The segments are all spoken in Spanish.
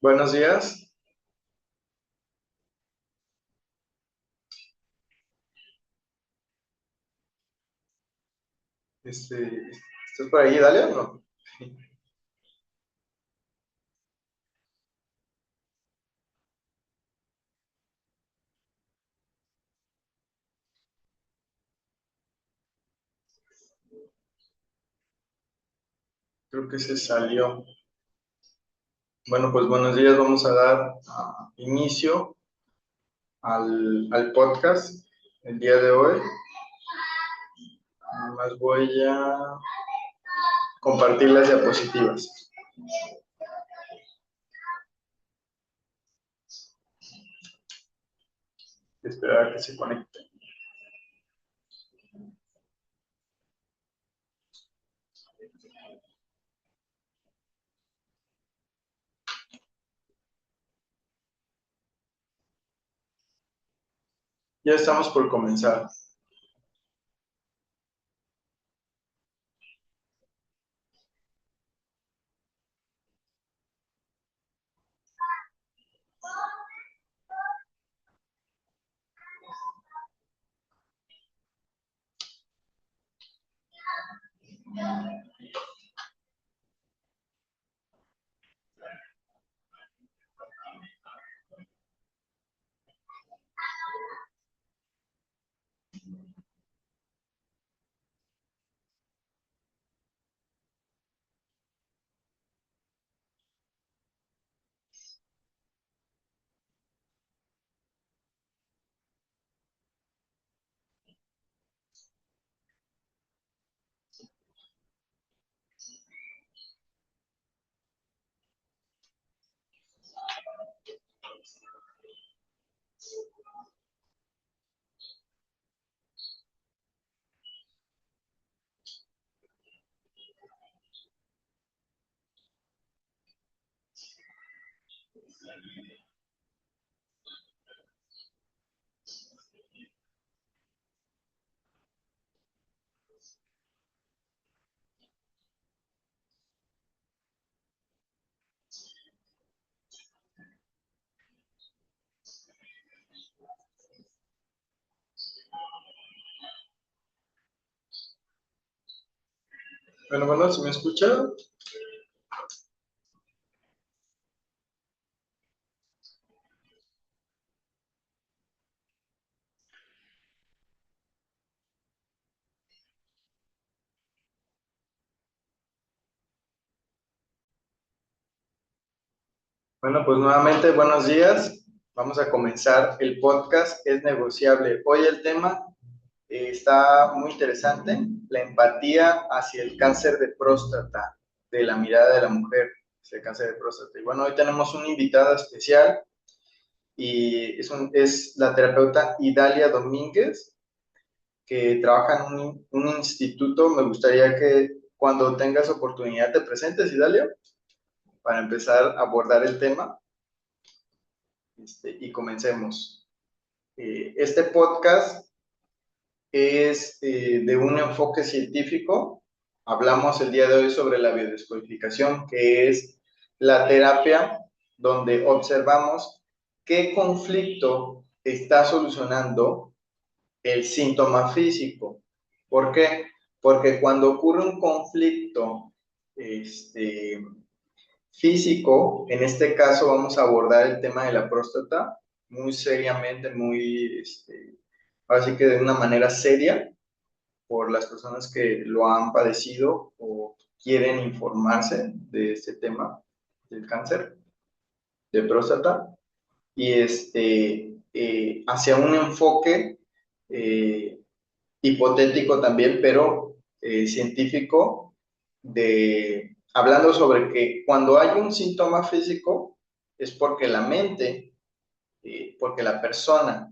Buenos días. ¿Estás por ahí, Dalia, o no? Creo que se salió. Bueno, pues buenos días. Vamos a dar inicio al podcast el día de hoy. Nada más voy a compartir las diapositivas. Esperar a que se conecte. Ya estamos por comenzar. Bueno, ¿se me escucha? Bueno, pues nuevamente buenos días. Vamos a comenzar el podcast. Es negociable. Hoy el tema está muy interesante, la empatía hacia el cáncer de próstata, de la mirada de la mujer, hacia el cáncer de próstata. Y bueno, hoy tenemos una invitada especial y es la terapeuta Idalia Domínguez, que trabaja en un instituto. Me gustaría que cuando tengas oportunidad te presentes, Idalia, para empezar a abordar el tema y comencemos. Este podcast es de un enfoque científico. Hablamos el día de hoy sobre la biodescodificación, que es la terapia donde observamos qué conflicto está solucionando el síntoma físico. ¿Por qué? Porque cuando ocurre un conflicto físico, en este caso vamos a abordar el tema de la próstata muy seriamente, así que de una manera seria, por las personas que lo han padecido o quieren informarse de este tema del cáncer de próstata, y hacia un enfoque eh, hipotético también, pero científico, hablando sobre que cuando hay un síntoma físico es porque la mente, porque la persona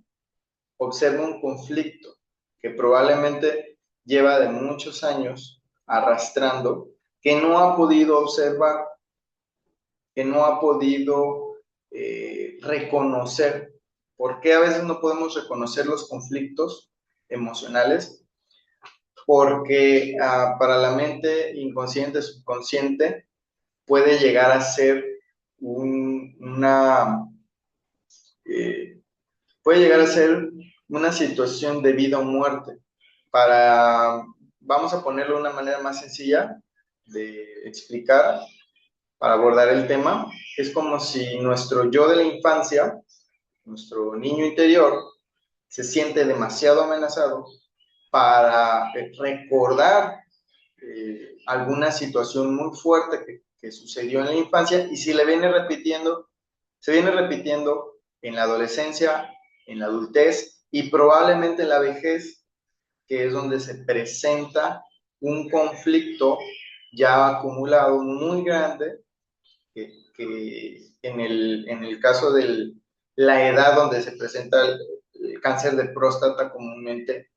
observa un conflicto que probablemente lleva de muchos años arrastrando, que no ha podido observar, que no ha podido reconocer. ¿Por qué a veces no podemos reconocer los conflictos emocionales? Porque para la mente inconsciente, subconsciente, puede llegar a ser una, eh, puede llegar a ser una situación de vida o muerte. Para, vamos a ponerlo de una manera más sencilla de explicar, para abordar el tema, es como si nuestro yo de la infancia, nuestro niño interior, se siente demasiado amenazado para recordar alguna situación muy fuerte que sucedió en la infancia y si le viene repitiendo, se viene repitiendo en la adolescencia, en la adultez y probablemente en la vejez, que es donde se presenta un conflicto ya acumulado muy grande, que en el caso de la edad donde se presenta el cáncer de próstata comúnmente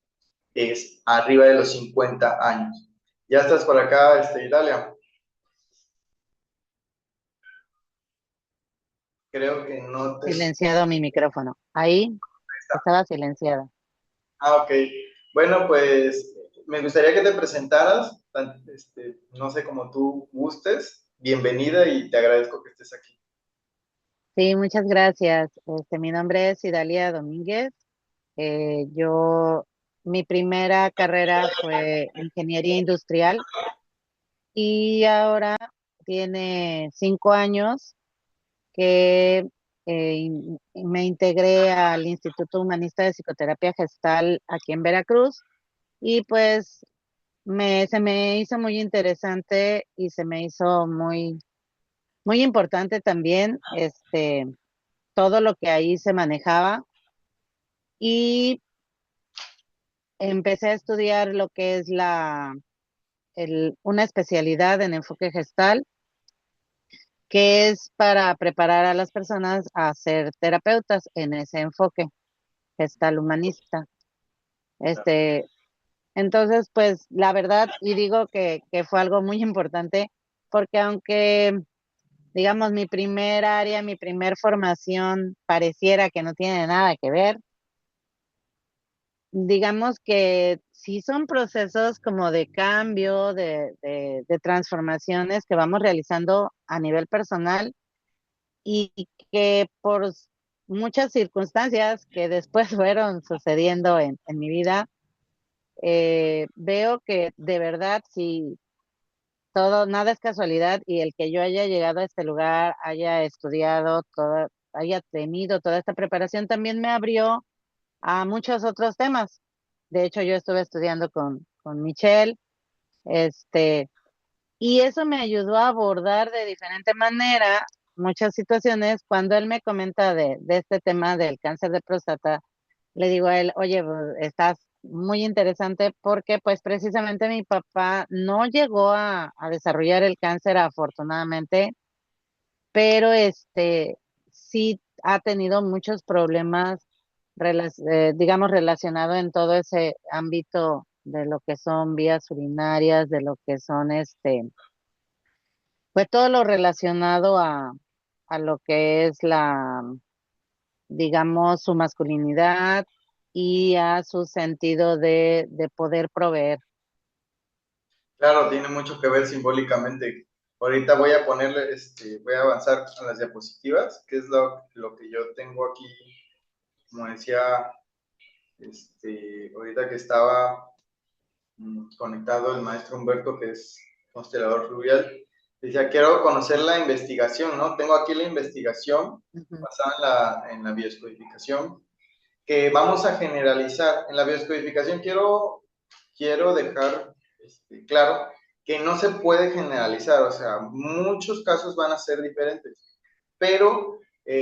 es arriba de los 50 años. Ya estás por acá, Italia. Creo que no te Silenciado mi micrófono. Ahí está. estaba silenciado. Ah, ok. Bueno, pues me gustaría que te presentaras, no sé cómo tú gustes. Bienvenida y te agradezco que estés aquí. Sí, muchas gracias. Mi nombre es Idalia Domínguez. Yo, mi primera carrera fue ingeniería industrial y ahora tiene 5 años que me integré al Instituto Humanista de Psicoterapia Gestal aquí en Veracruz y pues se me hizo muy interesante y se me hizo muy importante también todo lo que ahí se manejaba y empecé a estudiar lo que es una especialidad en enfoque gestal, que es para preparar a las personas a ser terapeutas en ese enfoque gestal humanista. Este, entonces, pues la verdad, y digo que fue algo muy importante, porque aunque, digamos, mi primer área, mi primer formación pareciera que no tiene nada que ver, digamos que sí son procesos como de cambio, de transformaciones que vamos realizando a nivel personal y que por muchas circunstancias que después fueron sucediendo en mi vida, veo que de verdad sí, todo, nada es casualidad y el que yo haya llegado a este lugar, haya estudiado, haya tenido toda esta preparación, también me abrió a muchos otros temas. De hecho, yo estuve estudiando con Michelle, este, y eso me ayudó a abordar de diferente manera muchas situaciones. Cuando él me comenta de este tema del cáncer de próstata, le digo a él, oye, pues, estás muy interesante porque pues precisamente mi papá no llegó a desarrollar el cáncer afortunadamente, pero sí ha tenido muchos problemas, digamos, relacionado en todo ese ámbito de lo que son vías urinarias, de lo que son pues todo lo relacionado a lo que es digamos, su masculinidad y a su sentido de poder proveer. Claro, tiene mucho que ver simbólicamente. Ahorita voy a ponerle, voy a avanzar a las diapositivas, que es lo que yo tengo aquí, como decía, ahorita que estaba conectado el maestro Humberto, que es constelador fluvial, decía, quiero conocer la investigación, ¿no? Tengo aquí la investigación Ujú. basada en la bioscodificación, que vamos a generalizar. En la bioscodificación quiero dejar claro que no se puede generalizar, o sea, muchos casos van a ser diferentes, pero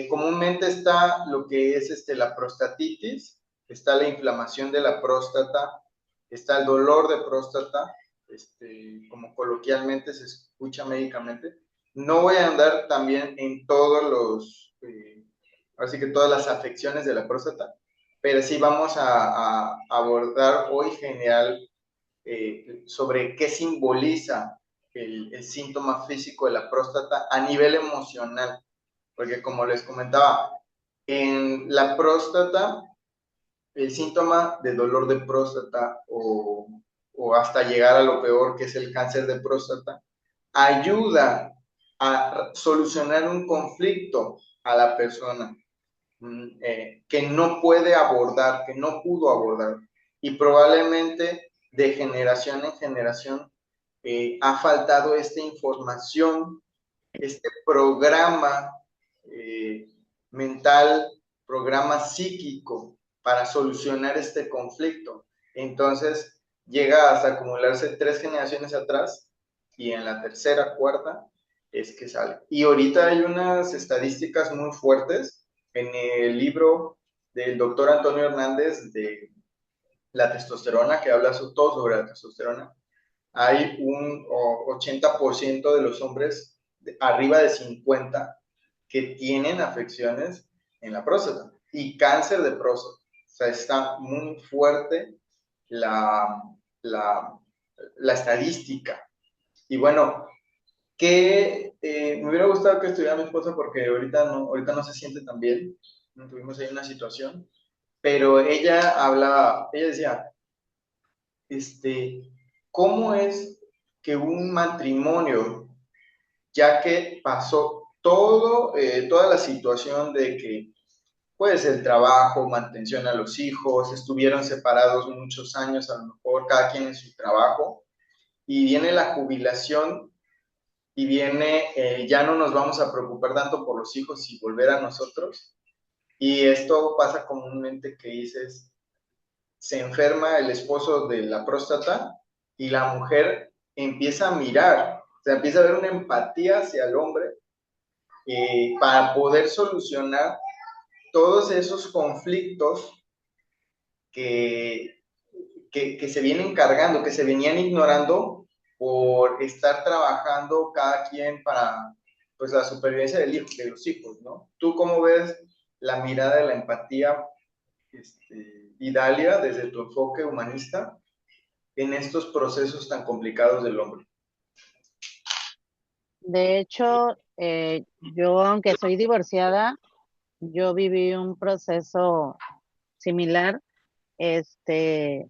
comúnmente está lo que es la prostatitis, está la inflamación de la próstata, está el dolor de próstata, como coloquialmente se escucha médicamente. No voy a andar también en todos así que todas las afecciones de la próstata, pero sí vamos a abordar hoy general sobre qué simboliza el síntoma físico de la próstata a nivel emocional, porque como les comentaba, en la próstata, el síntoma de dolor de próstata o hasta llegar a lo peor que es el cáncer de próstata, ayuda, a solucionar un conflicto a la persona que no puede abordar, que no pudo abordar. Y probablemente de generación en generación ha faltado esta información, este programa eh, mental, programa psíquico para solucionar este conflicto. Entonces llega hasta acumularse 3 generaciones atrás y en la tercera, cuarta es que sale. Y ahorita hay unas estadísticas muy fuertes en el libro del doctor Antonio Hernández de la testosterona, que habla todo sobre la testosterona. Hay un 80% de los hombres arriba de 50 que tienen afecciones en la próstata y cáncer de próstata. O sea, está muy fuerte la, la, la estadística. Y bueno, que me hubiera gustado que estuviera mi esposa porque ahorita no se siente tan bien. No tuvimos ahí una situación, pero ella decía, ¿cómo es que un matrimonio, ya que pasó toda la situación de que, pues, el trabajo, mantención a los hijos, estuvieron separados muchos años, a lo mejor cada quien en su trabajo, y viene la jubilación y viene, ya no nos vamos a preocupar tanto por los hijos y volver a nosotros? Y esto pasa comúnmente que dices, se enferma el esposo de la próstata y la mujer empieza a mirar, o sea, empieza a ver una empatía hacia el hombre para poder solucionar todos esos conflictos que, que se vienen cargando, que se venían ignorando por estar trabajando cada quien para, pues, la supervivencia de los hijos, ¿no? ¿Tú cómo ves la mirada de la empatía, Idalia, desde tu enfoque humanista, en estos procesos tan complicados del hombre? De hecho, yo, aunque soy divorciada, yo viví un proceso similar, este,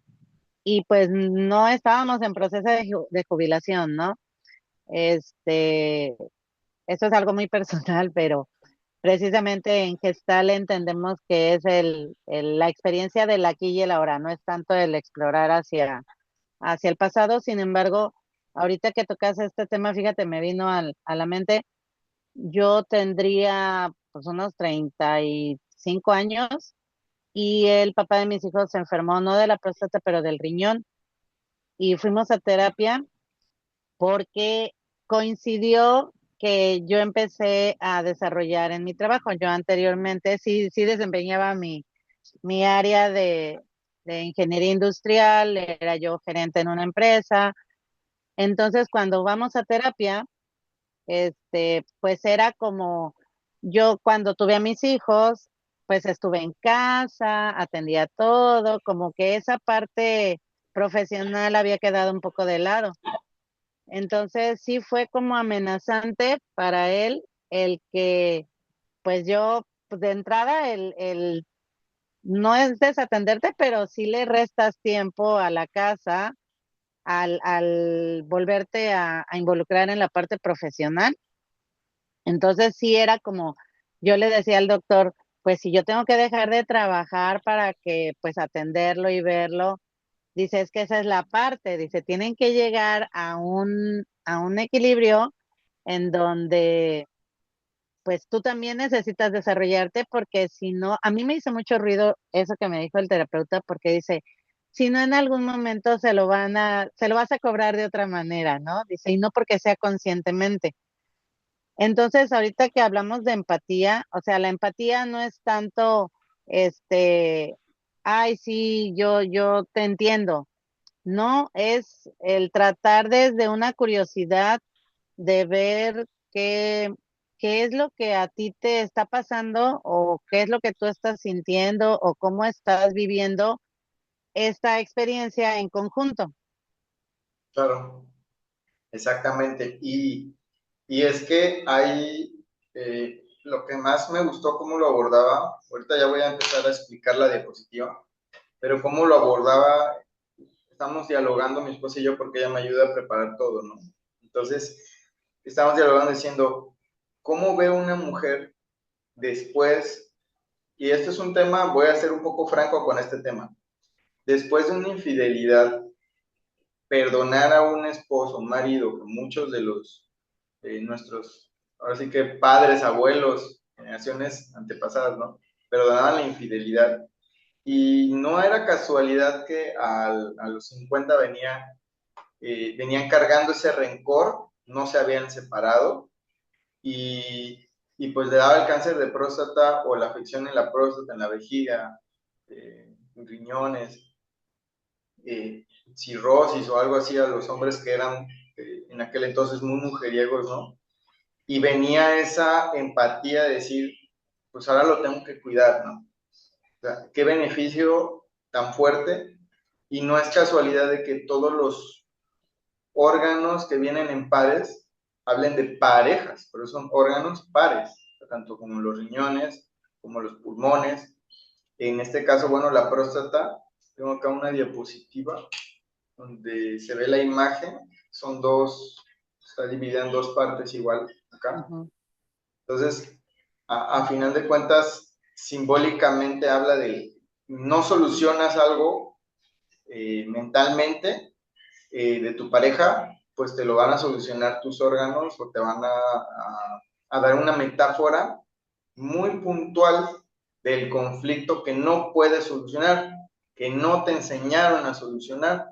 y pues no estábamos en proceso de jubilación, ¿no? Este, Esto es algo muy personal, pero precisamente en Gestal entendemos que es la experiencia del aquí y el ahora, no es tanto el explorar hacia el pasado. Sin embargo, ahorita que tocas este tema, fíjate, me vino a la mente, yo tendría pues unos 35 años y el papá de mis hijos se enfermó, no de la próstata, pero del riñón, y fuimos a terapia porque coincidió que yo empecé a desarrollar en mi trabajo. Yo anteriormente sí desempeñaba mi área de ingeniería industrial, era yo gerente en una empresa. Entonces, cuando vamos a terapia, pues era como yo cuando tuve a mis hijos, pues estuve en casa, atendía todo, como que esa parte profesional había quedado un poco de lado. Entonces sí fue como amenazante para él el que, pues yo, pues de entrada, no es desatenderte, pero sí le restas tiempo a la casa al volverte a involucrar en la parte profesional. Entonces sí era como, yo le decía al doctor, pues si yo tengo que dejar de trabajar para que pues atenderlo y verlo, dice, es que esa es la parte, dice, tienen que llegar a un equilibrio en donde pues tú también necesitas desarrollarte porque si no, a mí me hizo mucho ruido eso que me dijo el terapeuta porque dice, si no en algún momento se lo vas a cobrar de otra manera, ¿no? Dice, y no porque sea conscientemente. Entonces, ahorita que hablamos de empatía, o sea, la empatía no es tanto, este, ay, sí, yo te entiendo. No, es el tratar desde una curiosidad de ver qué es lo que a ti te está pasando o qué es lo que tú estás sintiendo o cómo estás viviendo esta experiencia en conjunto. Claro, exactamente. Y es que hay, lo que más me gustó cómo lo abordaba, ahorita ya voy a empezar a explicar la diapositiva, pero cómo lo abordaba, estamos dialogando mi esposa y yo porque ella me ayuda a preparar todo, ¿no? Entonces, estábamos dialogando diciendo, ¿cómo ve una mujer después? Y este es un tema, voy a ser un poco franco con este tema. Después de una infidelidad, perdonar a un esposo, un marido, que muchos de los nuestros, ahora sí que padres, abuelos, generaciones antepasadas, ¿no? Perdonaban la infidelidad. Y no era casualidad que a los 50 venían cargando ese rencor, no se habían separado y pues le daba el cáncer de próstata o la afección en la próstata, en la vejiga, riñones, cirrosis o algo así a los hombres que eran en aquel entonces muy mujeriegos, ¿no? Y venía esa empatía de decir, pues ahora lo tengo que cuidar, ¿no? O sea, qué beneficio tan fuerte. Y no es casualidad de que todos los órganos que vienen en pares hablen de parejas, pero son órganos pares, tanto como los riñones, como los pulmones. En este caso, bueno, la próstata, tengo acá una diapositiva donde se ve la imagen, son dos, está dividida en dos partes igual acá. Ujú. Entonces, a final de cuentas, simbólicamente habla de no solucionas algo mentalmente de tu pareja, pues te lo van a solucionar tus órganos o te van a dar una metáfora muy puntual del conflicto que no puedes solucionar, que no te enseñaron a solucionar.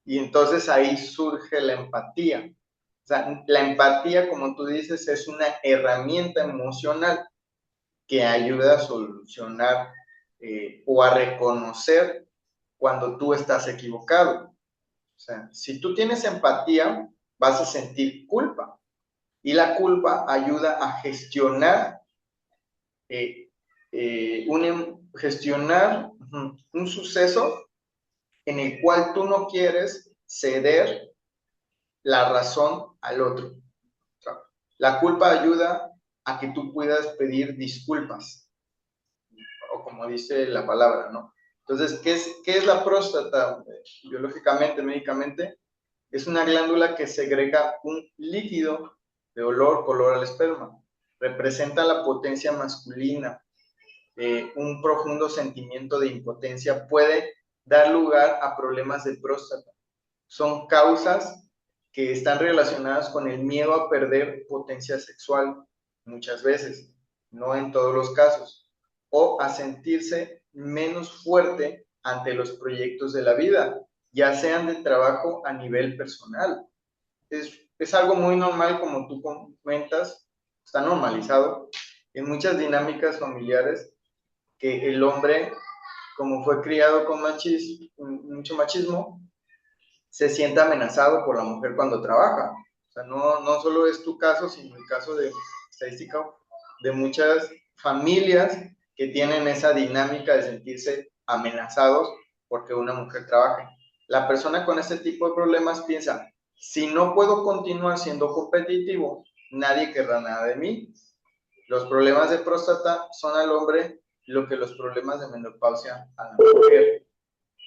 Y entonces ahí surge la empatía. O sea, la empatía, como tú dices, es una herramienta emocional que ayuda a solucionar o a reconocer cuando tú estás equivocado. O sea, si tú tienes empatía, vas a sentir culpa. Y la culpa ayuda a gestionar, eh, gestionar un suceso en el cual tú no quieres ceder la razón al otro. O sea, la culpa ayuda a que tú puedas pedir disculpas, o como dice la palabra, ¿no? Entonces, qué es la próstata biológicamente, médicamente? Es una glándula que segrega un líquido de olor, color al esperma. Representa la potencia masculina. Un profundo sentimiento de impotencia puede dar lugar a problemas de próstata. Son causas que están relacionadas con el miedo a perder potencia sexual, muchas veces, no en todos los casos, o a sentirse menos fuerte ante los proyectos de la vida, ya sean de trabajo a nivel personal. Es algo muy normal, como tú comentas, está normalizado en muchas dinámicas familiares que el hombre, como fue criado con mucho machismo, se siente amenazado por la mujer cuando trabaja. O sea, no solo es tu caso, sino el caso de estadística de muchas familias que tienen esa dinámica de sentirse amenazados porque una mujer trabaja. La persona con este tipo de problemas piensa, si no puedo continuar siendo competitivo, nadie querrá nada de mí. Los problemas de próstata son al hombre lo que los problemas de menopausia a la mujer.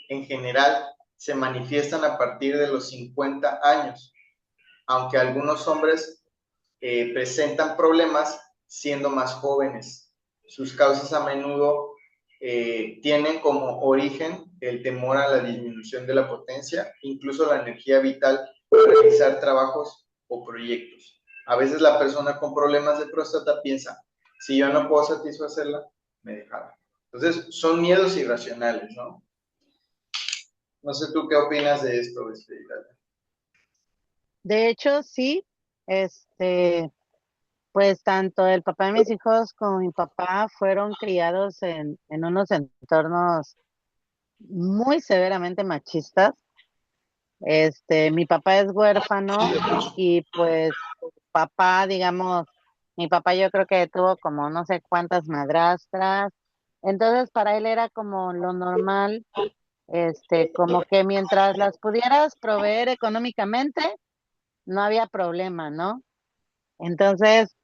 En general, se manifiestan a partir de los 50 años, aunque algunos hombres presentan problemas siendo más jóvenes. Sus causas a menudo tienen como origen el temor a la disminución de la potencia, incluso la energía vital para realizar trabajos o proyectos. A veces la persona con problemas de próstata piensa, si yo no puedo satisfacerla, me dejará. Entonces, son miedos irracionales, ¿no? No sé tú qué opinas de esto, De hecho, sí, este, pues tanto el papá de mis hijos como mi papá fueron criados en unos entornos muy severamente machistas. Mi papá es huérfano y pues papá, digamos, mi papá yo creo que tuvo como no sé cuántas madrastras. Entonces para él era como lo normal, como que mientras las pudieras proveer económicamente, no había problema, ¿no? Entonces,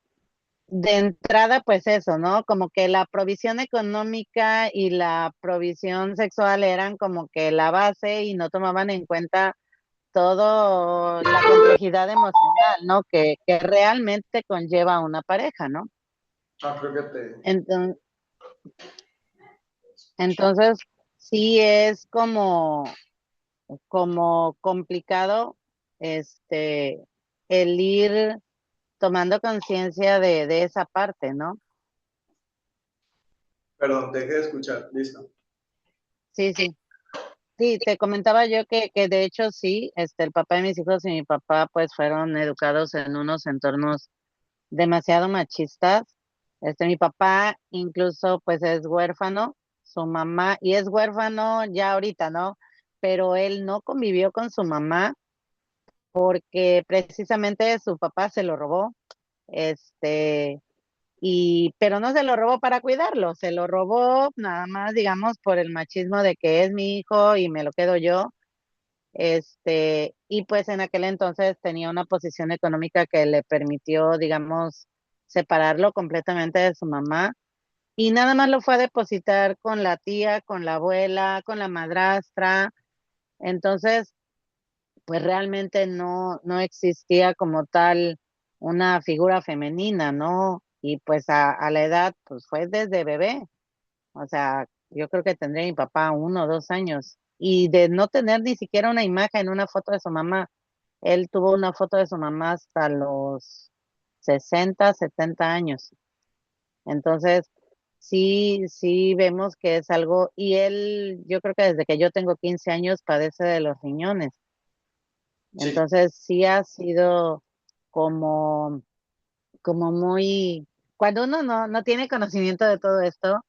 de entrada, pues eso, ¿no? Como que la provisión económica y la provisión sexual eran como que la base y no tomaban en cuenta todo la complejidad emocional, ¿no? Que realmente conlleva una pareja, ¿no? Ah, creo que te Entonces, escuché. entonces sí es como complicado, este, el ir tomando conciencia de esa parte, ¿no? Perdón, dejé de escuchar. Listo. Sí, sí. Sí, te comentaba yo que de hecho sí, el papá de mis hijos y mi papá pues fueron educados en unos entornos demasiado machistas. Mi papá incluso pues es huérfano, su mamá, y es huérfano ya ahorita, ¿no? Pero él no convivió con su mamá porque precisamente su papá se lo robó, este, pero no se lo robó para cuidarlo, se lo robó nada más, digamos, por el machismo de que es mi hijo y me lo quedo yo. Y pues en aquel entonces tenía una posición económica que le permitió, digamos, separarlo completamente de su mamá y nada más lo fue a depositar con la tía, con la abuela, con la madrastra. Entonces, pues realmente no existía como tal una figura femenina, ¿no? Y pues a la edad, pues fue desde bebé. O sea, yo creo que tendría mi papá 1 o 2 años. Y de no tener ni siquiera una imagen, una foto de su mamá. Él tuvo una foto de su mamá hasta los 60, 70 años. Entonces, sí, sí vemos que es algo, y él, yo creo que desde que yo tengo 15 años padece de los riñones. Sí, Entonces, sí ha sido como, como muy, cuando uno no tiene conocimiento de todo esto,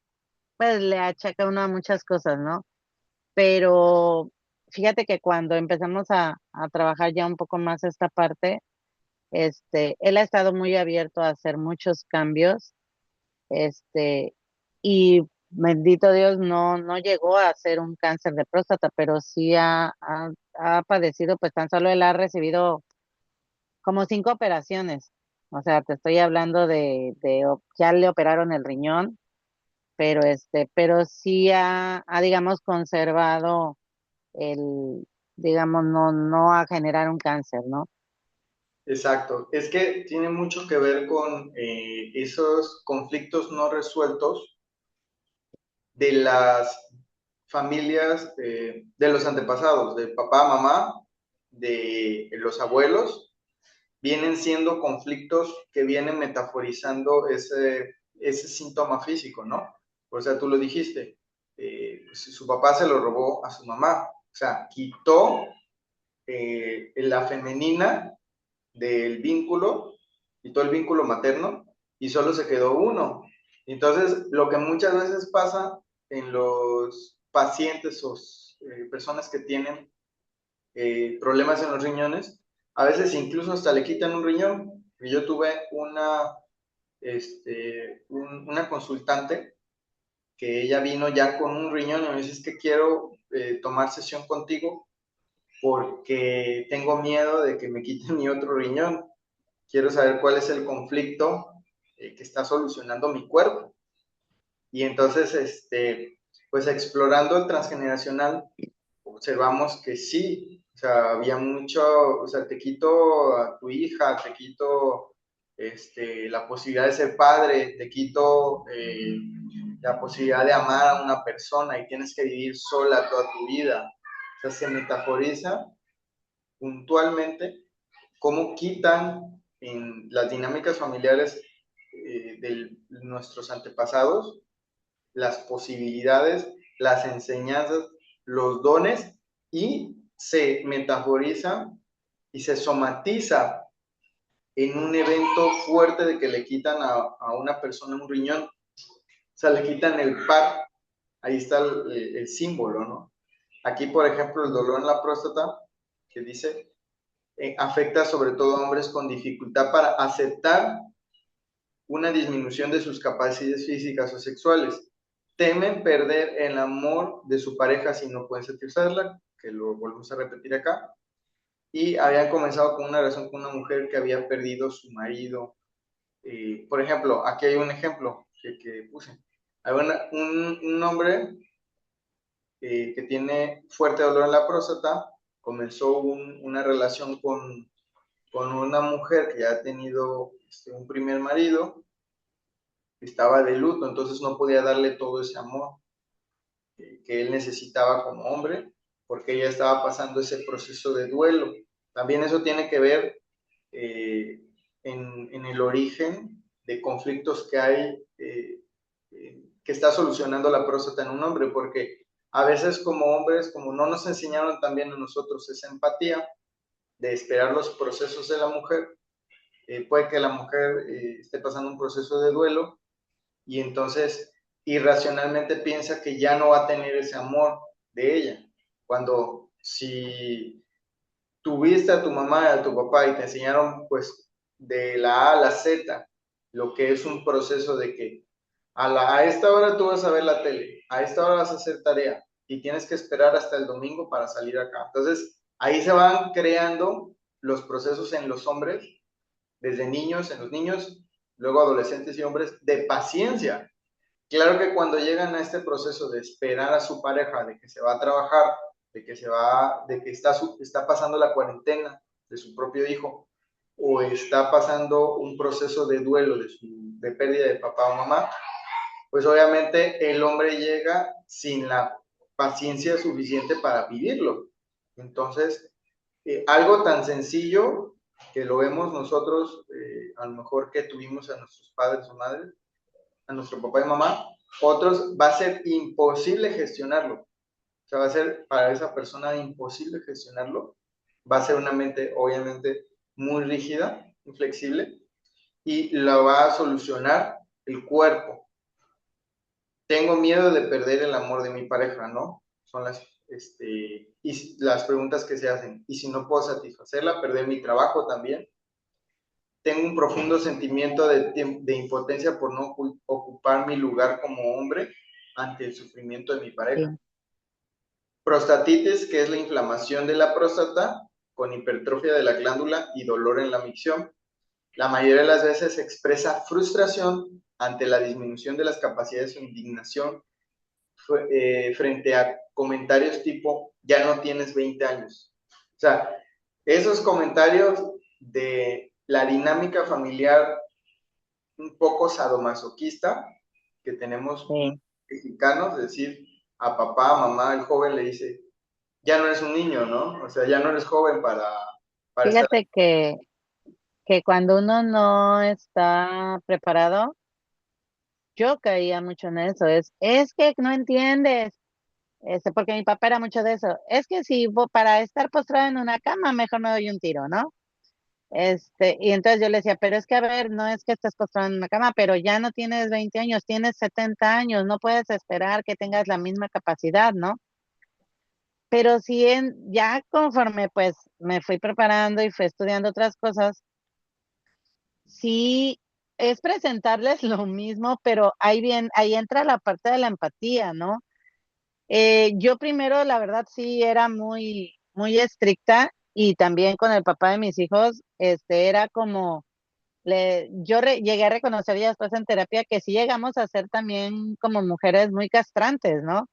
pues le achaca uno a muchas cosas, ¿no? Pero fíjate que cuando empezamos a trabajar ya un poco más esta parte, él ha estado muy abierto a hacer muchos cambios, este, y bendito Dios, no llegó a hacer un cáncer de próstata, pero sí ha padecido, pues tan solo él ha recibido como 5 operaciones. O sea, te estoy hablando ya le operaron el riñón, pero sí digamos, conservado digamos, no a generar un cáncer, ¿no? exacto. Es que tiene mucho que ver con esos conflictos no resueltos de las familias, de los antepasados, de papá, mamá, de los abuelos, vienen siendo conflictos que vienen metaforizando ese síntoma físico, ¿no? O sea, tú lo dijiste, su papá se lo robó a su mamá, o sea, quitó la femenina del vínculo, quitó el vínculo materno y solo se quedó uno. Entonces, lo que muchas veces pasa en los pacientes o personas que tienen problemas en los riñones, a veces incluso hasta le quitan un riñón. Yo tuve una consultante que ella vino ya con un riñón y me dice, es que quiero tomar sesión contigo porque tengo miedo de que me quiten mi otro riñón. Quiero saber cuál es el conflicto que está solucionando mi cuerpo. Y entonces, pues explorando el transgeneracional, observamos que sí, o sea, había mucho, o sea, te quito a tu hija, te quito la posibilidad de ser padre, te quito la posibilidad de amar a una persona y tienes que vivir sola toda tu vida. O sea, se metaforiza puntualmente cómo quitan en las dinámicas familiares de nuestros antepasados las posibilidades, las enseñanzas, los dones y se metaforiza y se somatiza en un evento fuerte de que le quitan a una persona un riñón, o sea, le quitan el par, ahí está el símbolo, ¿no? Aquí, por ejemplo, el dolor en la próstata, que dice, afecta sobre todo a hombres con dificultad para aceptar una disminución de sus capacidades físicas o sexuales. Temen perder el amor de su pareja si no pueden satisfacerla, que lo volvemos a repetir acá. Y habían comenzado con una relación con una mujer que había perdido su marido. Por ejemplo, aquí hay un ejemplo que puse. Hay un hombre que tiene fuerte dolor en la próstata comenzó una relación con una mujer que ya ha tenido un primer marido, estaba de luto, entonces no podía darle todo ese amor que él necesitaba como hombre, porque ella estaba pasando ese proceso de duelo. También eso tiene que ver eh, en el origen de conflictos que hay, que está solucionando la próstata en un hombre, porque a veces como hombres, como no nos enseñaron también a nosotros esa empatía de esperar los procesos de la mujer, puede que la mujer esté pasando un proceso de duelo y entonces irracionalmente piensa que ya no va a tener ese amor de ella. Cuando si tuviste a tu mamá y a tu papá y te enseñaron pues de la A a la Z lo que es un proceso de que a esta hora tú vas a ver la tele, a esta hora vas a hacer tarea y tienes que esperar hasta el domingo para salir acá. Entonces ahí se van creando los procesos en los hombres, desde niños, en los niños, luego adolescentes y hombres, de paciencia. Claro que cuando llegan a este proceso de esperar a su pareja, de que se va a trabajar, de que está pasando la cuarentena de su propio hijo, o está pasando un proceso de duelo de pérdida de papá o mamá, pues obviamente el hombre llega sin la paciencia suficiente para vivirlo. Entonces, algo tan sencillo que lo vemos nosotros, a lo mejor que tuvimos a nuestros padres o madres, a nuestro papá y mamá, otros va a ser imposible gestionarlo. O sea, va a ser para esa persona imposible gestionarlo. Va a ser una mente, obviamente, muy rígida, inflexible, y lo va a solucionar el cuerpo. Tengo miedo de perder el amor de mi pareja, ¿no? Son y las preguntas que se hacen. Y si no puedo satisfacerla, perder mi trabajo también. Tengo un profundo sentimiento de impotencia por no ocupar mi lugar como hombre ante el sufrimiento de mi pareja. Sí. Prostatitis, que es la inflamación de la próstata con hipertrofia de la glándula y dolor en la micción. La mayoría de las veces expresa frustración ante la disminución de las capacidades o indignación frente a comentarios tipo, ya no tienes 20 años. O sea, esos comentarios de la dinámica familiar un poco sadomasoquista que tenemos Sí. mexicanos, es decir, a papá, mamá, el joven le dice, ya no eres un niño, ¿no? O sea, ya no eres joven para estar... Fíjate que cuando uno no está preparado, yo caía mucho en eso, es que no entiendes, porque mi papá era mucho de eso, es que si para estar postrado en una cama, mejor me doy un tiro, ¿no? Y entonces yo le decía, pero es que a ver, no es que estés postrado en una cama, pero ya no tienes 20 años, tienes 70 años, no puedes esperar que tengas la misma capacidad, ¿no? Pero sí, ya conforme pues me fui preparando y fui estudiando otras cosas, sí es presentarles lo mismo, pero ahí entra la parte de la empatía, ¿no? Yo primero, la verdad, sí era muy, muy estricta y también con el papá de mis hijos, era como, llegué a reconocer ya después en terapia que sí llegamos a ser también como mujeres muy castrantes, ¿no?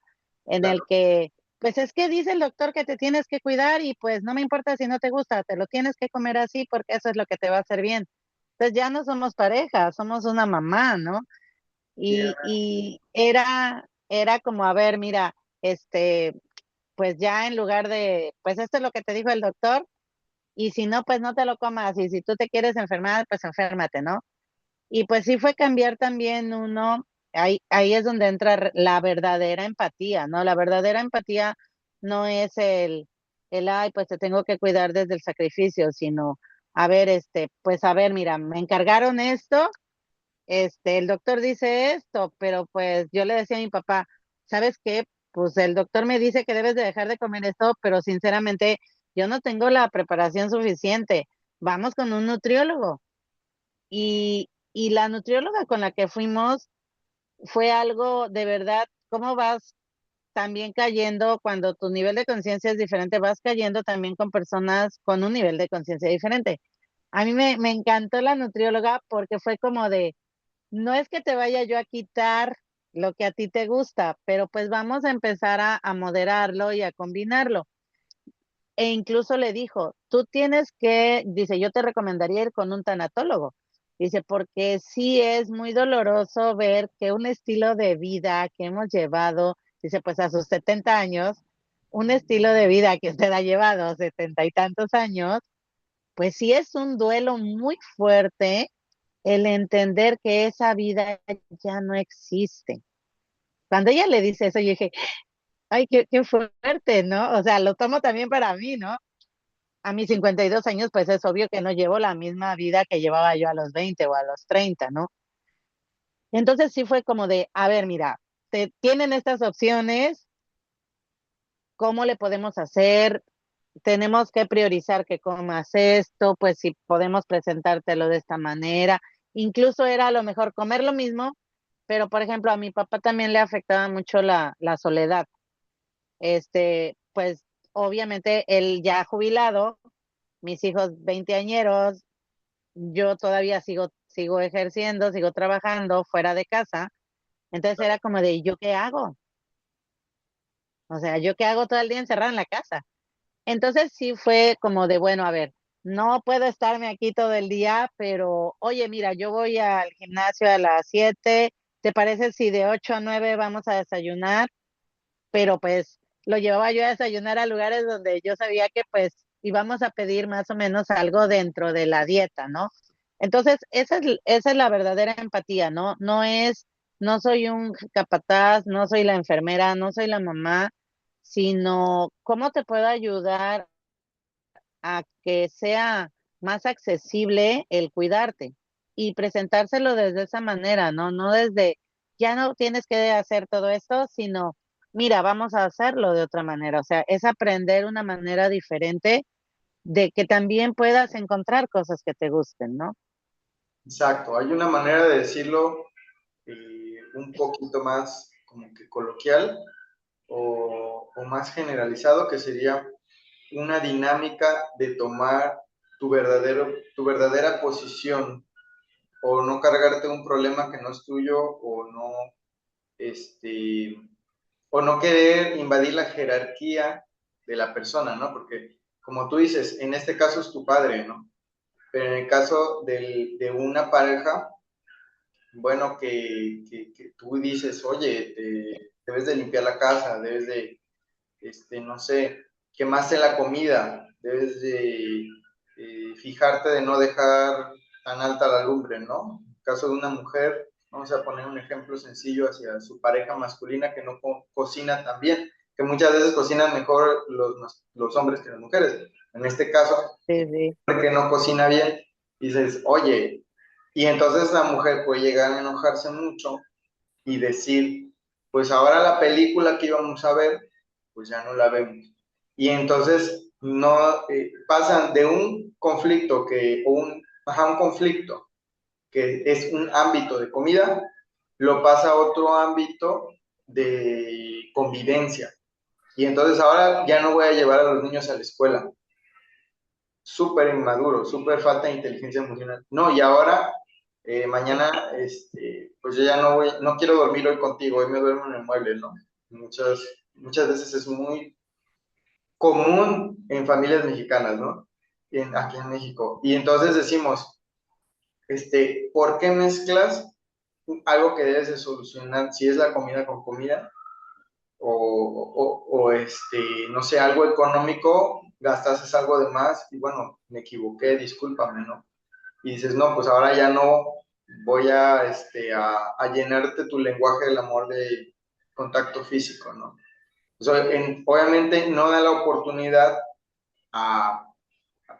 En el Claro, que, pues es que dice el doctor que te tienes que cuidar y pues no me importa si no te gusta, te lo tienes que comer así porque eso es lo que te va a hacer bien. Entonces ya no somos pareja, somos una mamá, ¿no? Y era como, a ver, mira, pues ya en lugar de, pues esto es lo que te dijo el doctor, y si no, pues no te lo comas, y si tú te quieres enfermar, pues enférmate, ¿no? Y pues sí fue cambiar también uno, ahí es donde entra la verdadera empatía, ¿no? La verdadera empatía no es ay, pues te tengo que cuidar desde el sacrificio, sino, a ver, pues a ver, mira, me encargaron esto, el doctor dice esto, pero pues yo le decía a mi papá, ¿sabes qué? Pues el doctor me dice que debes de dejar de comer esto, pero sinceramente yo no tengo la preparación suficiente. Vamos con un nutriólogo. Y la nutrióloga con la que fuimos fue algo de verdad, ¿cómo vas también cayendo cuando tu nivel de conciencia es diferente? Vas cayendo también con personas con un nivel de conciencia diferente. A mí me encantó la nutrióloga porque fue como de, no es que te vaya yo a quitar lo que a ti te gusta, pero pues vamos a empezar a moderarlo y a combinarlo. e incluso le dijo, tú tienes que, dice, yo te recomendaría ir con un tanatólogo. Dice, porque sí es muy doloroso ver que un estilo de vida que hemos llevado, dice, pues a sus 70 años, un estilo de vida que usted ha llevado 70 y tantos años, pues sí es un duelo muy fuerte el entender que esa vida ya no existe. Cuando ella le dice eso, yo dije, ay, qué fuerte, ¿no? O sea, lo tomo también para mí, ¿no? A mis 52 años, pues es obvio que no llevo la misma vida que llevaba yo a los 20 o a los 30, ¿no? Entonces sí fue como de, a ver, mira, tienen estas opciones, ¿cómo le podemos hacer? Tenemos que priorizar que comas esto, pues si podemos presentártelo de esta manera. Incluso era a lo mejor comer lo mismo, pero por ejemplo a mi papá también le afectaba mucho la soledad. Pues obviamente él ya jubilado, mis hijos veinteañeros, yo todavía sigo ejerciendo, sigo trabajando fuera de casa, entonces era como de, ¿yo qué hago? O sea, ¿yo qué hago todo el día encerrada en la casa? Entonces sí fue como de, bueno, a ver, no puedo estarme aquí todo el día, pero oye, mira, yo voy al gimnasio a las 7, ¿te parece si de 8 a 9 vamos a desayunar? Pero pues lo llevaba yo a desayunar a lugares donde yo sabía que pues íbamos a pedir más o menos algo dentro de la dieta, ¿no? Entonces, esa es la verdadera empatía, ¿no? No soy un capataz, no soy la enfermera, no soy la mamá, sino cómo te puedo ayudar a que sea más accesible el cuidarte y presentárselo desde esa manera, ¿no? No desde, ya no tienes que hacer todo esto, sino, mira, vamos a hacerlo de otra manera. O sea, es aprender una manera diferente de que también puedas encontrar cosas que te gusten, ¿no? Exacto, hay una manera de decirlo un poquito más como que coloquial o más generalizado, que sería una dinámica de tomar tu verdadera posición o no cargarte un problema que no es tuyo este, o no querer invadir la jerarquía de la persona, ¿no? Porque como tú dices, en este caso es tu padre, ¿no? Pero en el caso de una pareja, bueno, que tú dices, oye, debes de limpiar la casa, debes de, no sé, quemaste la comida, debes de fijarte de no dejar tan alta la lumbre, ¿no? En el caso de una mujer, vamos a poner un ejemplo sencillo hacia su pareja masculina que no cocina tan bien, que muchas veces cocinan mejor los hombres que las mujeres. En este caso, Sí, sí. que no cocina bien, dices, oye, y entonces la mujer puede llegar a enojarse mucho y decir, pues ahora la película que íbamos a ver, pues ya no la vemos. Y entonces no pasan de un conflicto un conflicto que es un ámbito de comida, lo pasa a otro ámbito de convivencia. Y entonces ahora ya no voy a llevar a los niños a la escuela. Súper inmaduro, súper falta de inteligencia emocional. No, y ahora, mañana, pues yo ya no voy, no quiero dormir hoy contigo, hoy me duermo en el mueble, ¿no? Muchas veces es muy común en familias mexicanas, ¿no? Aquí en México. Y entonces decimos, ¿por qué mezclas algo que debes de solucionar, si es la comida con comida, no sé, algo económico, gastaste algo de más y bueno, me equivoqué, discúlpame, ¿no? Y dices, no, pues ahora ya no voy a llenarte tu lenguaje del amor de contacto físico, ¿no? O sea, obviamente no da la oportunidad a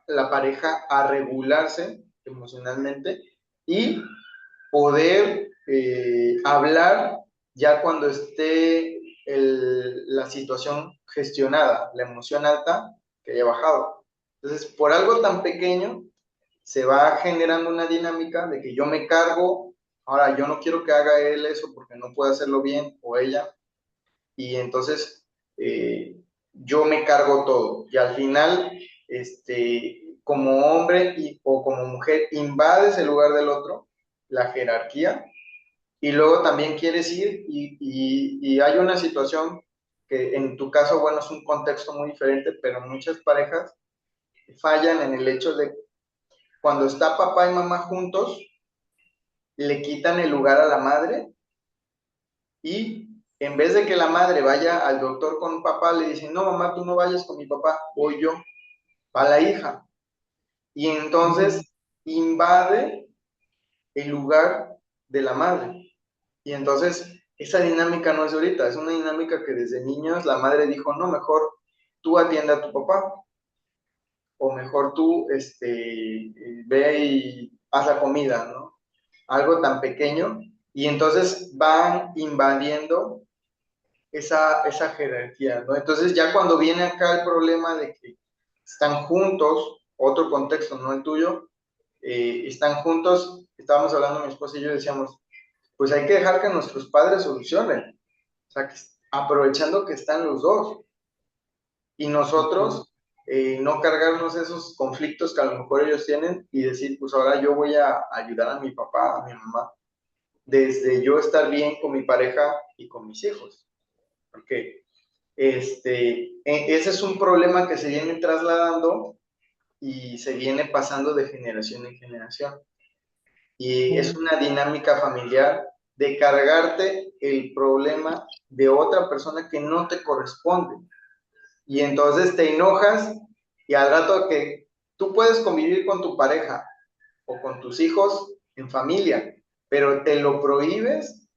la pareja a regularse emocionalmente y poder hablar ya cuando esté la situación gestionada, la emoción alta que haya bajado. Entonces, por algo tan pequeño, se va generando una dinámica de que yo me cargo, ahora yo no quiero que haga él eso porque no puede hacerlo bien o ella, y entonces yo me cargo todo. Y al final, como hombre o como mujer, invades el lugar del otro, la jerarquía, y luego también quieres ir y hay una situación que en tu caso, bueno, es un contexto muy diferente, pero muchas parejas fallan en el hecho de cuando está papá y mamá juntos, le quitan el lugar a la madre y en vez de que la madre vaya al doctor con papá, le dicen, no, mamá, tú no vayas con mi papá, voy yo, va la hija. Y entonces Ujú. invade el lugar de la madre. Y entonces esa dinámica no es de ahorita, es una dinámica que desde niños la madre dijo, no, mejor tú atiende a tu papá, o mejor tú ve y haz la comida, ¿no? Algo tan pequeño, y entonces van invadiendo esa jerarquía, ¿no? Entonces ya cuando viene acá el problema de que están juntos, otro contexto, no el tuyo, están juntos, estábamos hablando mi esposa y yo decíamos, pues hay que dejar que nuestros padres solucionen, o sea, que, aprovechando que están los dos, y Ujú. nosotros no cargarnos esos conflictos que a lo mejor ellos tienen y decir, pues ahora yo voy a ayudar a mi papá, a mi mamá, desde yo estar bien con mi pareja y con mis hijos. Porque ese es un problema que se viene trasladando y se viene pasando de generación en generación. Y es Sí. una dinámica familiar de cargarte el problema de otra persona que no te corresponde. Y entonces te enojas y al rato que tú puedes convivir con tu pareja o con tus hijos en familia, pero te lo prohíbes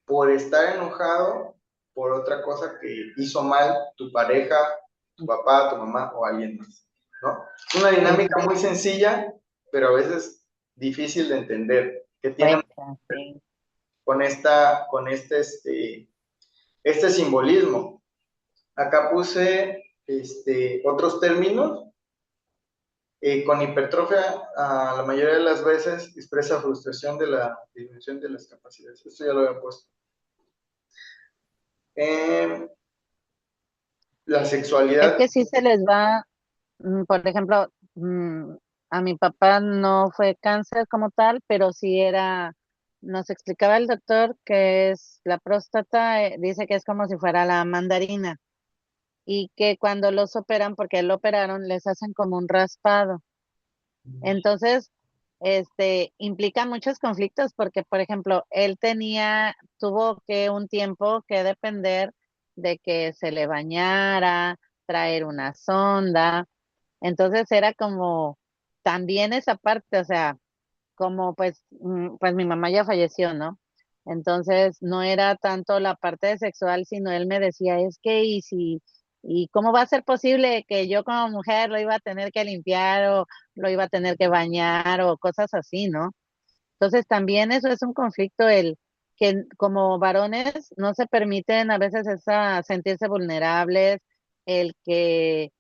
por estar enojado por otra cosa que hizo mal tu pareja, tu papá, tu mamá o alguien más, ¿no? Es una Sí, sí, dinámica muy sí. sencilla, pero a veces difícil de entender, que tiene Cuesta, sí. con este simbolismo. Acá puse otros términos. Con hipertrofia, la mayoría de las veces expresa frustración de la disminución de las capacidades. Esto ya lo había puesto. Eh, la Es sexualidad. que sí se les va, por ejemplo, a mi papá no fue cáncer como tal, pero sí era, nos explicaba el doctor que es la próstata, dice que es como si fuera la mandarina y que cuando los operan, porque lo operaron, les hacen como un raspado. Entonces, implica muchos conflictos porque, por ejemplo, tuvo que un tiempo que depender de que se le bañara, traer una sonda. Entonces era como también esa parte, o sea, como pues mi mamá ya falleció, ¿no? Entonces no era tanto la parte sexual, sino él me decía, es que y cómo va a ser posible que yo como mujer lo iba a tener que limpiar o lo iba a tener que bañar o cosas así, ¿no? Entonces también eso es un conflicto, el que como varones no se permiten a veces sentirse vulnerables, el que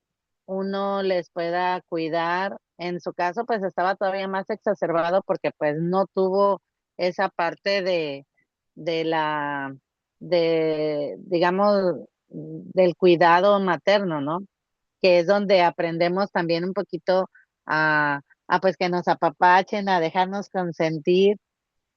uno les pueda cuidar. En su caso, pues estaba todavía más exacerbado porque pues no tuvo esa parte de la, digamos, del cuidado materno, ¿no? Que es donde aprendemos también un poquito a pues que nos apapachen, a dejarnos consentir.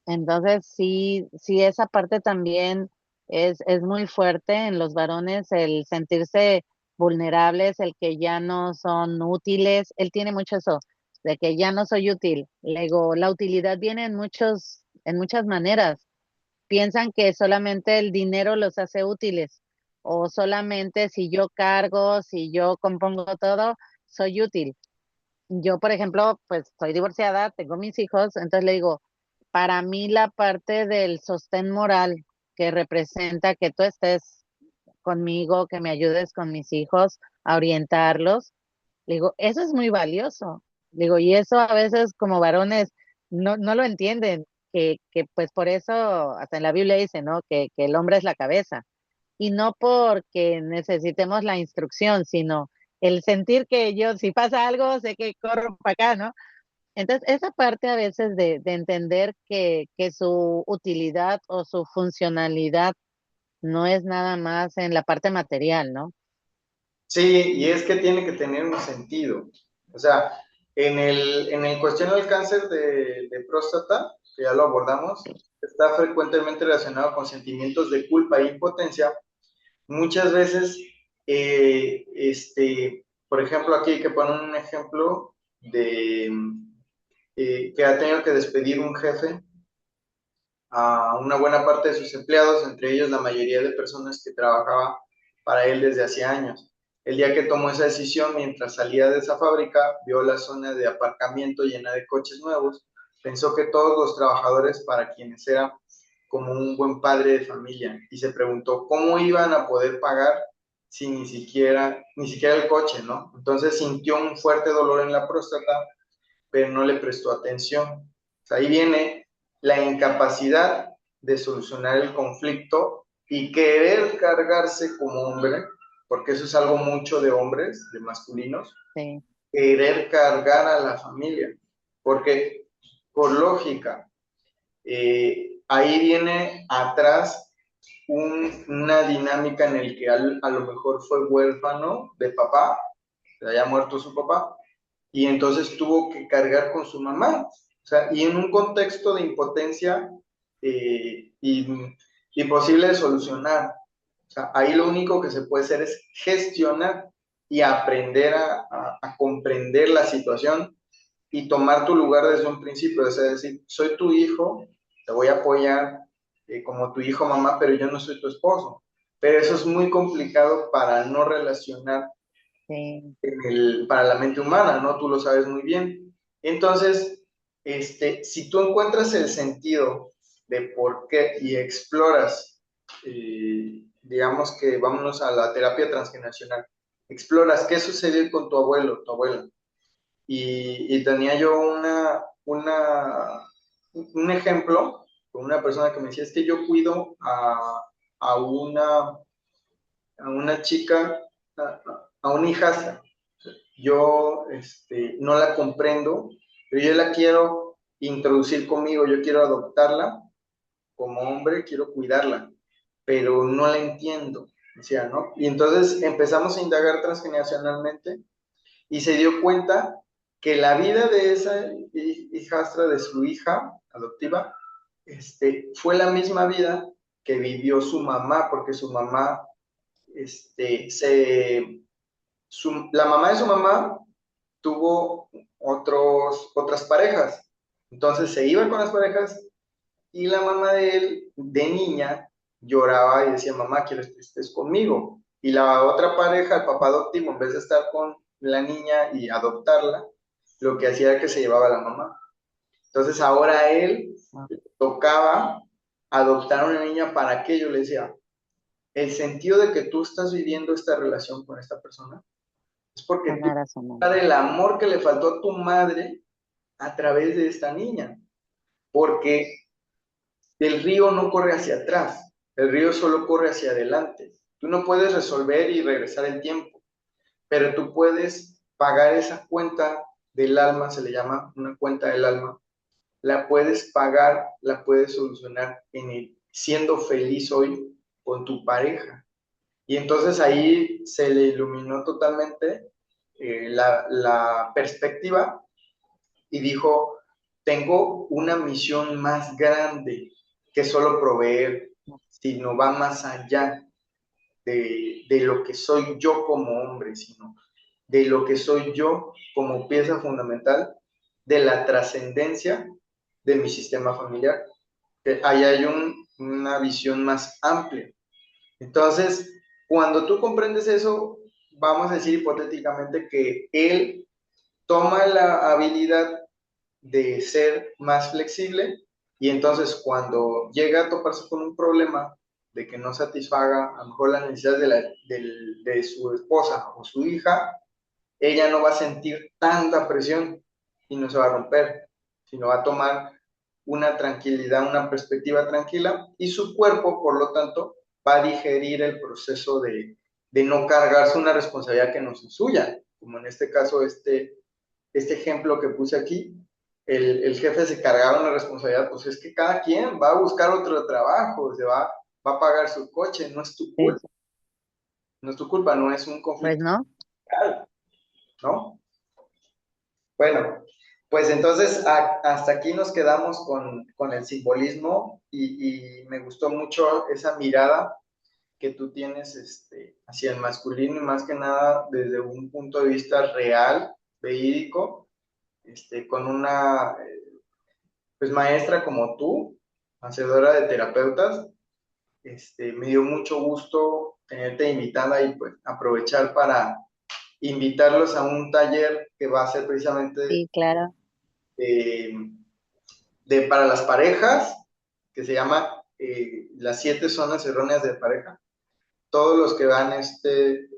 Entonces, sí, sí, esa parte también es muy fuerte en los varones, el sentirse vulnerables, el que ya no son útiles. Él tiene mucho eso, de que ya no soy útil. Le digo, la utilidad viene en muchas maneras. Piensan que solamente el dinero los hace útiles, o solamente si yo cargo, si yo compongo todo, soy útil. Yo, por ejemplo, pues soy divorciada, tengo mis hijos, entonces le digo, para mí la parte del sostén moral que representa que tú estés conmigo, que me ayudes con mis hijos a orientarlos, le digo, eso es muy valioso. Le digo, y eso a veces como varones no lo entienden, que pues por eso hasta en la Biblia dice, ¿no? Que el hombre es la cabeza y no porque necesitemos la instrucción, sino el sentir que yo, si pasa algo, sé que corro para acá, ¿no? Entonces, esa parte a veces de entender que su utilidad o su funcionalidad no es nada más en la parte material, ¿no? Sí, y es que tiene que tener un sentido. O sea, en el cuestión del cáncer de próstata, que ya lo abordamos, está frecuentemente relacionado con sentimientos de culpa e impotencia muchas veces, por ejemplo, aquí que ponen un ejemplo de que ha tenido que despedir un jefe a una buena parte de sus empleados, entre ellos la mayoría de personas que trabajaba para él desde hace años. El día que tomó esa decisión, mientras salía de esa fábrica, vio la zona de aparcamiento llena de coches nuevos, pensó que todos los trabajadores para quienes era como un buen padre de familia y se preguntó cómo iban a poder pagar si ni siquiera el coche, ¿no? Entonces sintió un fuerte dolor en la próstata, pero no le prestó atención. O sea, ahí viene la incapacidad de solucionar el conflicto y querer cargarse como hombre, porque eso es algo mucho de hombres, de masculinos, Sí, querer cargar a la familia, porque por lógica, ahí viene atrás una dinámica en el que a lo mejor fue huérfano de papá, se haya muerto su papá, y entonces tuvo que cargar con su mamá. O sea, y en un contexto de impotencia eh, y, imposible de solucionar. O sea, ahí lo único que se puede hacer es gestionar y aprender a comprender la situación y tomar tu lugar desde un principio. Es decir, soy tu hijo, te voy a apoyar como tu hijo, mamá, pero yo no soy tu esposo. Pero eso es muy complicado para no relacionar sí, para la mente humana, ¿no? Tú lo sabes muy bien. Entonces, si tú encuentras el sentido de por qué y exploras, digamos que vámonos a la terapia transgeneracional, exploras qué sucedió con tu abuelo, tu abuela. Y tenía yo un ejemplo con una persona que me decía, es que yo cuido a una chica, a una hijastra, yo no la comprendo, pero yo la quiero introducir conmigo, yo quiero adoptarla como hombre, quiero cuidarla, pero no la entiendo, decía, ¿no? Y entonces empezamos a indagar transgeneracionalmente y se dio cuenta que la vida de esa hijastra de su hija adoptiva fue la misma vida que vivió su mamá, porque su mamá, la mamá de su mamá tuvo otras parejas. Entonces se iba con las parejas y la mamá de él, de niña, lloraba y decía, mamá, quiero que estés conmigo. Y la otra pareja, el papá adoptivo, en vez de estar con la niña y adoptarla, lo que hacía era que se llevaba a la mamá. Entonces ahora a él no, tocaba adoptar a una niña para que yo le decía, el sentido de que tú estás viviendo esta relación con esta persona es porque tú sanar a su mamá. vas a dar el amor que le faltó a tu madre a través de esta niña, porque el río no corre hacia atrás, el río solo corre hacia adelante. Tú no puedes resolver y regresar el tiempo, pero tú puedes pagar esa cuenta del alma, se le llama una cuenta del alma, la puedes pagar, la puedes solucionar siendo feliz hoy con tu pareja. Y entonces ahí se le iluminó totalmente la perspectiva y dijo, tengo una misión más grande que solo proveer, sino va más allá de lo que soy yo como hombre, sino de lo que soy yo como pieza fundamental de la trascendencia de mi sistema familiar. Ahí hay una visión más amplia. Entonces, cuando tú comprendes eso, vamos a decir hipotéticamente que él toma la habilidad de ser más flexible y entonces cuando llega a toparse con un problema de que no satisfaga a lo mejor las necesidades de su esposa o su hija, ella no va a sentir tanta presión y no se va a romper, sino va a tomar una tranquilidad, una perspectiva tranquila y su cuerpo, por lo tanto, va a digerir el proceso de no cargarse una responsabilidad que no es suya, como en este caso este ejemplo que puse aquí, el jefe se cargaba una responsabilidad, pues es que cada quien va a buscar otro trabajo, va a pagar su coche, no es tu Sí, culpa, no es tu culpa, no es un pues conflicto no, real, ¿no? Bueno, pues entonces hasta aquí nos quedamos con el simbolismo y me gustó mucho esa mirada que tú tienes hacia el masculino y más que nada desde un punto de vista real, verídico, con una pues maestra como tú, hacedora de terapeutas. Me dio mucho gusto tenerte invitada y pues aprovechar para invitarlos a un taller que va a ser precisamente Sí, claro. de, para las parejas, que se llama Las 7 zonas erróneas de pareja. Todos los que vean este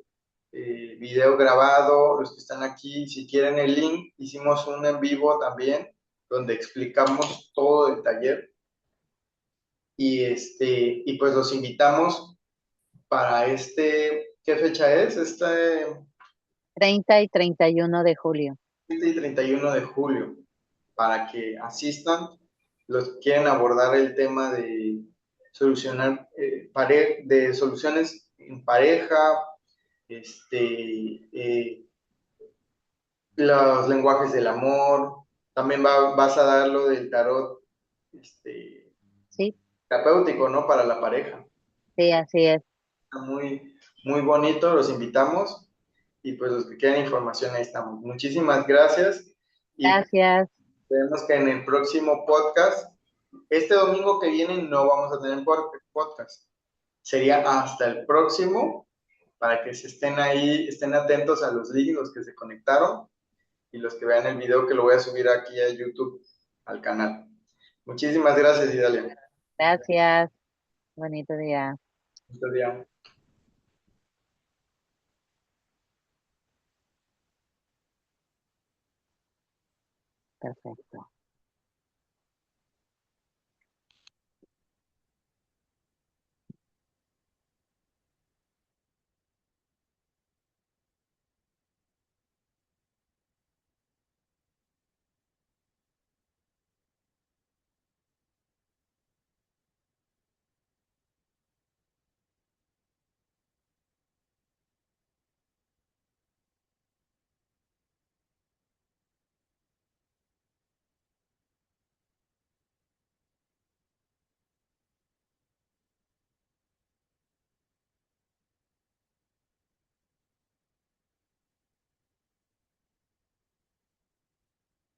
video grabado, los que están aquí, si quieren el link, hicimos un en vivo también, donde explicamos todo el taller. Y pues los invitamos para ¿qué fecha es? 30 y 31 de julio. 30 y 31 de julio, para que asistan los que quieren abordar el tema de solucionar, de soluciones en pareja, los lenguajes del amor, también vas a dar lo del tarot, Sí, terapéutico, ¿no? Para la pareja. sí, así es. Muy, muy bonito, los invitamos y pues los que quieran información ahí estamos. Muchísimas gracias y pues, Gracias. esperemos que en el próximo podcast, este domingo que viene no vamos a tener podcast, sería hasta el próximo para que se estén ahí, estén atentos a los links, los que se conectaron y los que vean el video que lo voy a subir aquí a YouTube, al canal. Muchísimas gracias, Idalia. Gracias. Bonito día. Este día. Perfecto.